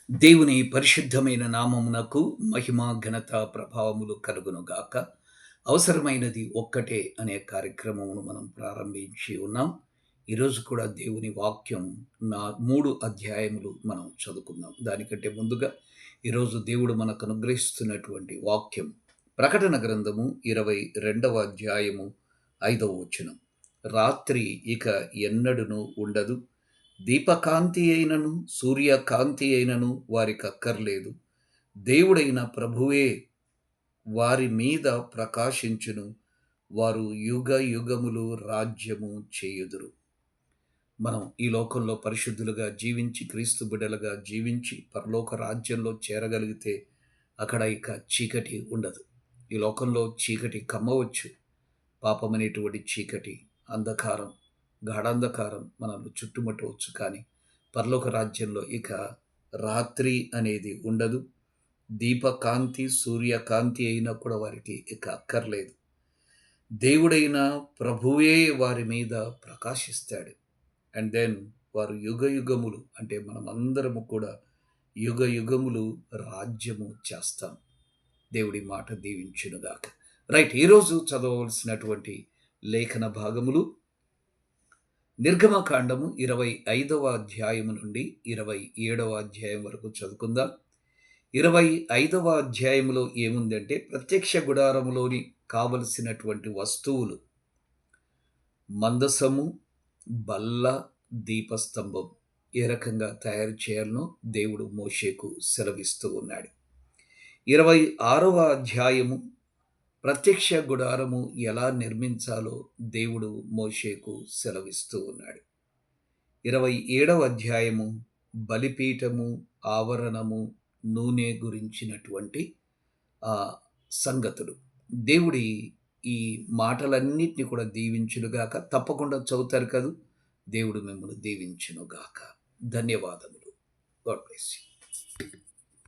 దేవుని పరిశుద్ధమైన నామమునకు మహిమ, ఘనత, ప్రభావములు కలుగునుగాక. అవసరమైనది ఒక్కటే అనే కార్యక్రమమును మనం ప్రారంభించి ఉన్నాం. ఈరోజు కూడా దేవుని వాక్యం 3 అధ్యాయములు మనం చదువుకుందాం. దానికంటే ముందుగా ఈరోజు దేవుడు మనకు అనుగ్రహిస్తున్నటువంటి వాక్యం ప్రకటన గ్రంథము 22వ అధ్యాయము 5వ వచనం. రాత్రి ఇక ఎన్నడును ఉండదు, దీపకాంతి అయినను సూర్యకాంతి అయినను వారికక్కర్లేదు, దేవుడైన ప్రభువే వారి మీద ప్రకాశించును, వారు యుగ యుగములు రాజ్యము చేయుదురు. మనం ఈ లోకంలో పరిశుద్ధులుగా జీవించి, క్రీస్తు బిడ్డలుగా జీవించి పరలోక రాజ్యంలో చేరగలిగితే అక్కడ ఇక చీకటి ఉండదు. ఈ లోకంలో చీకటి కమ్మవచ్చు, పాపమనేటువంటి చీకటి, అంధకారం, గాఢాంధకారం మనల్ని చుట్టుముట్టవచ్చు. కానీ పరలోక రాజ్యంలో ఇక రాత్రి అనేది ఉండదు. దీపకాంతి సూర్యకాంతి అయినా కూడా వారికి ఇక అక్కర్లేదు. దేవుడైన ప్రభువే వారి మీద ప్రకాశిస్తాడు. అండ్ దెన్ వారు యుగ యుగములు, అంటే మనమందరము కూడా యుగ యుగములు రాజ్యము చేస్తాం. దేవుడి మాట దీవించునుగాక. రైట్, ఈరోజు చదవవలసినటువంటి లేఖన భాగములు నిర్గమకాండము 25వ అధ్యాయము నుండి 27వ అధ్యాయం వరకు చదువుకుందాం. 25వ అధ్యాయములో ఏముందంటే, ప్రత్యక్ష గుడారములోని కావలసినటువంటి వస్తువులు, మందసము, బల్ల, దీపస్తంభం ఏ రకంగా తయారు చేయాలనో దేవుడు మోషేకు సెలవిస్తూ ఉన్నాడు. 26వ అధ్యాయము ప్రత్యక్ష గుడారము ఎలా నిర్మించాలో దేవుడు మోషేకు సెలవిస్తూ ఉన్నాడు. 27వ అధ్యాయము బలిపీఠము, ఆవరణము, నూనె గురించినటువంటి సంగతులు. దేవుడి ఈ మాటలన్నిటిని కూడా దీవించునుగాక. తప్పకుండా చదువుతారు కదా. దేవుడు మిమ్మల్ని దీవించునుగాక. ధన్యవాదములు. God bless you.